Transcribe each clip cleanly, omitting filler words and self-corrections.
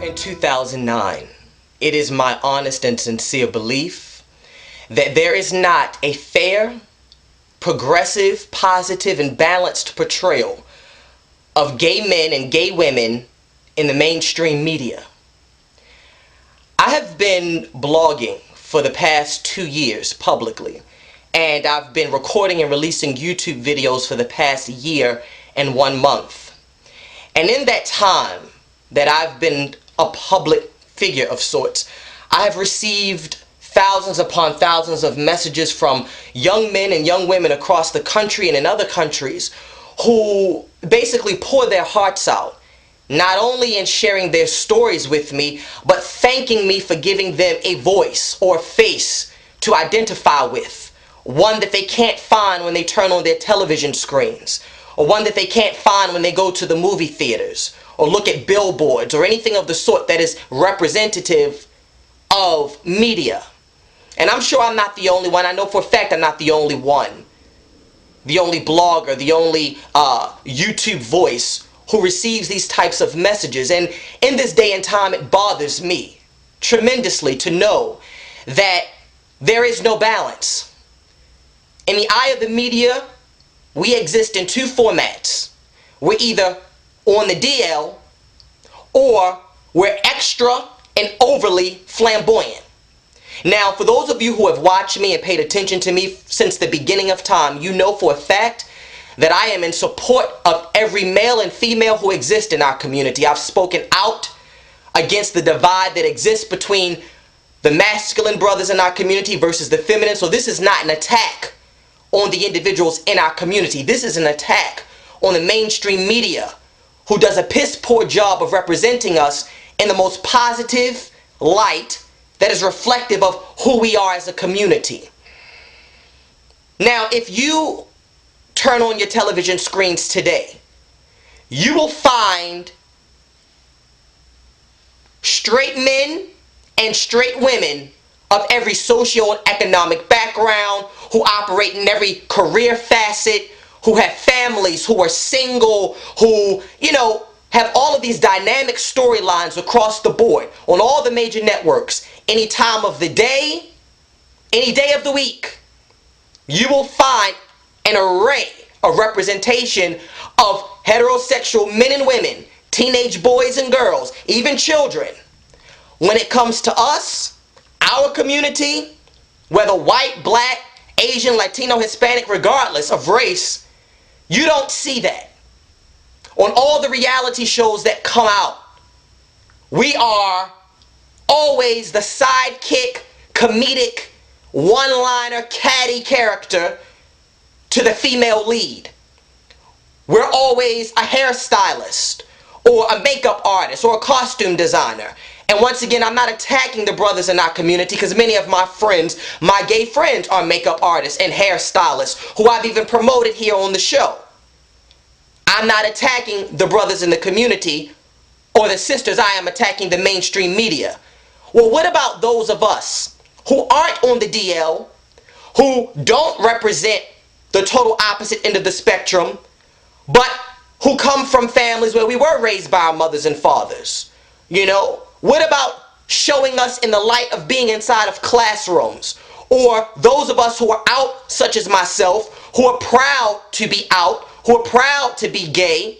in 2009, it is my honest and sincere belief that there is not a fair, progressive, positive, and balanced portrayal of gay men and gay women in the mainstream media. I have been blogging for the past 2 years publicly, and I've been recording and releasing YouTube videos for the past year and 1 month. And in that time that I've been a public figure of sorts, I have received thousands upon thousands of messages from young men and young women across the country and in other countries who basically pour their hearts out, not only in sharing their stories with me, but thanking me for giving them a voice or a face to identify with. One that they can't find when they turn on their television screens, or one that they can't find when they go to the movie theaters, or look at billboards, or anything of the sort that is representative of media. And I'm sure I'm not the only one. I know for a fact I'm not the only one, the only blogger, the only YouTube voice who receives these types of messages. And in this day and time, it bothers me tremendously to know that there is no balance. In the eye of the media, we exist in two formats. We're either on the DL or we're extra and overly flamboyant. Now, for those of you who have watched me and paid attention to me since the beginning of time, you know for a fact that I am in support of every male and female who exists in our community. I've spoken out against the divide that exists between the masculine brothers in our community versus the feminine. So this is not an attack on the individuals in our community. This is an attack on the mainstream media who does a piss poor job of representing us in the most positive light that is reflective of who we are as a community. Now, if you turn on your television screens today, you will find straight men and straight women of every socio-economic background, who operate in every career facet, who have families, who are single, who, have all of these dynamic storylines across the board on all the major networks. Any time of the day, any day of the week, you will find an array of representation of heterosexual men and women, teenage boys and girls, even children. When it comes to us, our community, whether white, black, Asian, Latino, Hispanic, regardless of race, you don't see that. On all the reality shows that come out, we are always the sidekick, comedic, one-liner, catty character to the female lead. We're always a hairstylist, or a makeup artist, or a costume designer. And once again, I'm not attacking the brothers in our community, because many of my friends, my gay friends, are makeup artists and hairstylists who I've even promoted here on the show. I'm not attacking the brothers in the community or the sisters. I am attacking the mainstream media. Well, what about those of us who aren't on the DL, who don't represent the total opposite end of the spectrum, but who come from families where we were raised by our mothers and fathers? What about showing us in the light of being inside of classrooms? Or those of us who are out, such as myself, who are proud to be out, who are proud to be gay,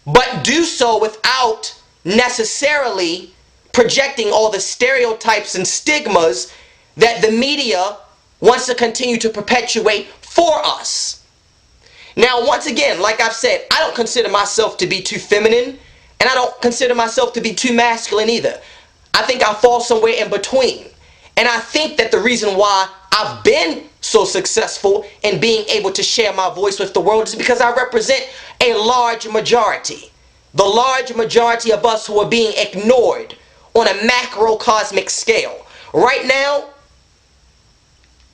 but do so without necessarily projecting all the stereotypes and stigmas that the media wants to continue to perpetuate for us. Now, once again, like I've said, I don't consider myself to be too feminine, and I don't consider myself to be too masculine either. I think I fall somewhere in between. And I think that the reason why I've been so successful in being able to share my voice with the world is because I represent a large majority. The large majority of us who are being ignored on a macrocosmic scale. Right now,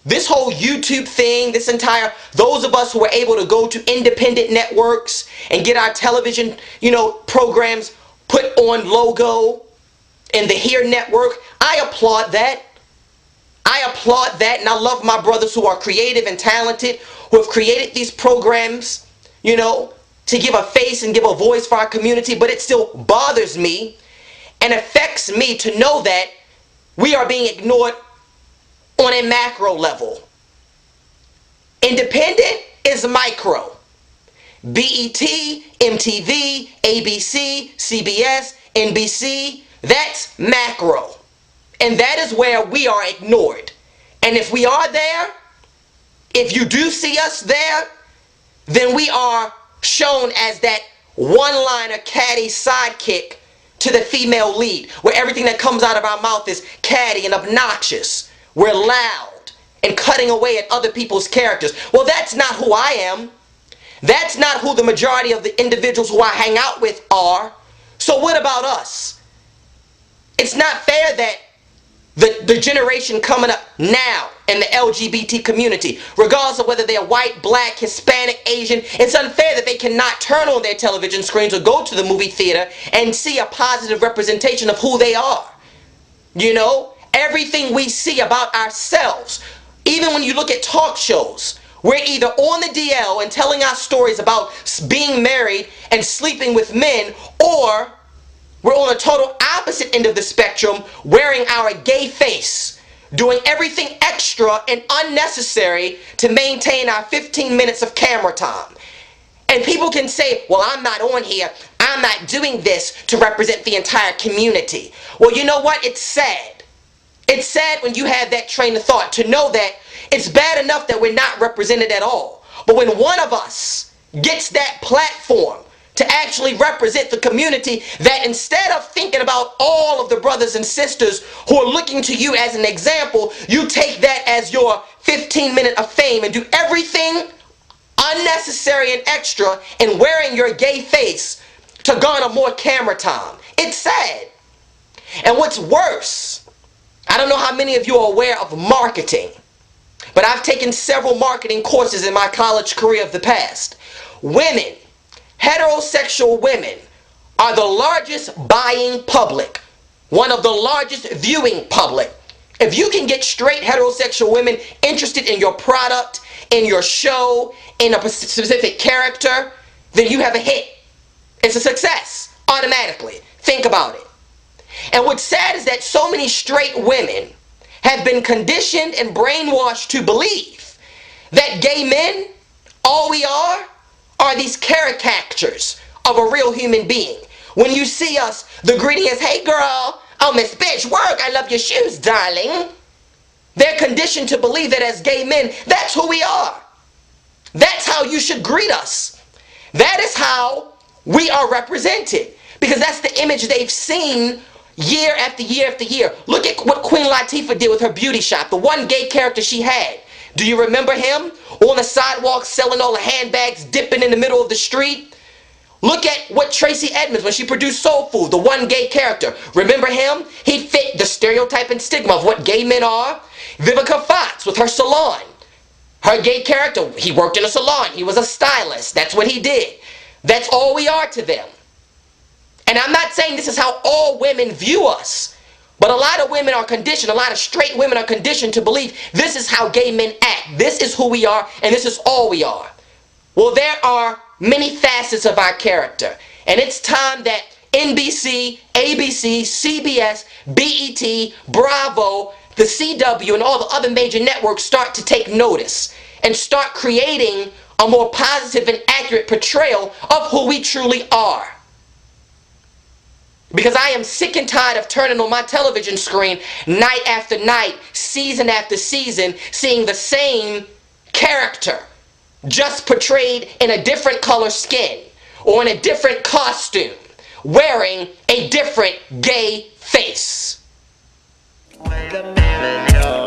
this whole YouTube thing, those of us who are able to go to independent networks and get our television, programs put on logo in the Here Network, I applaud that. And I love my brothers who are creative and talented, who have created these programs, to give a face and give a voice for our community, but it still bothers me and affects me to know that we are being ignored on a macro level. Independent is micro. BET, MTV, ABC, CBS, NBC, that's macro. And that is where we are ignored. And if we are there, if you do see us there, then we are shown as that one-liner catty sidekick to the female lead, where everything that comes out of our mouth is catty and obnoxious. We're loud and cutting away at other people's characters. Well, that's not who I am. That's not who the majority of the individuals who I hang out with are. So what about us? It's not fair that the generation coming up now in the LGBT community, regardless of whether they're white, black, Hispanic, Asian, it's unfair that they cannot turn on their television screens or go to the movie theater and see a positive representation of who they are. You know, everything we see about ourselves, even when you look at talk shows, we're either on the DL and telling our stories about being married and sleeping with men, or we're on the total opposite end of the spectrum, wearing our gay face, doing everything extra and unnecessary to maintain our 15 minutes of camera time. And people can say, well, I'm not on here, I'm not doing this to represent the entire community. Well, you know what? It's sad. It's sad when you have that train of thought, to know that it's bad enough that we're not represented at all. But when one of us gets that platform to actually represent the community, that instead of thinking about all of the brothers and sisters who are looking to you as an example, you take that as your 15 minute of fame and do everything unnecessary and extra in wearing your gay face to garner more camera time. It's sad. And what's worse, I don't know how many of you are aware of marketing, but I've taken several marketing courses in my college career of the past. Women, heterosexual women, are the largest buying public, one of the largest viewing public. If you can get straight heterosexual women interested in your product, in your show, in a specific character, then you have a hit. It's a success, automatically. Think about it. And what's sad is that so many straight women have been conditioned and brainwashed to believe that gay men, all we are these caricatures of a real human being. When you see us, the greeting is, hey girl, oh Miss Bitch, work, I love your shoes, darling. They're conditioned to believe that as gay men, that's who we are. That's how you should greet us. That is how we are represented, because that's the image they've seen year after year after year. Look at what Queen Latifah did with her beauty shop, the one gay character she had. Do you remember him? On the sidewalk selling all the handbags, dipping in the middle of the street? Look at what Tracy Edmonds, when she produced Soul Food, the one gay character. Remember him? He fit the stereotype and stigma of what gay men are. Vivica Fox with her salon. Her gay character, he worked in a salon. He was a stylist. That's what he did. That's all we are to them. And I'm not saying this is how all women view us. But a lot of women are conditioned, a lot of straight women are conditioned to believe this is how gay men act. This is who we are, and this is all we are. Well, there are many facets of our character. And it's time that NBC, ABC, CBS, BET, Bravo, the CW, and all the other major networks start to take notice and start creating a more positive and accurate portrayal of who we truly are. Because I am sick and tired of turning on my television screen night after night, season after season, seeing the same character, just portrayed in a different color skin or in a different costume, wearing a different gay face. Wait a minute, yo.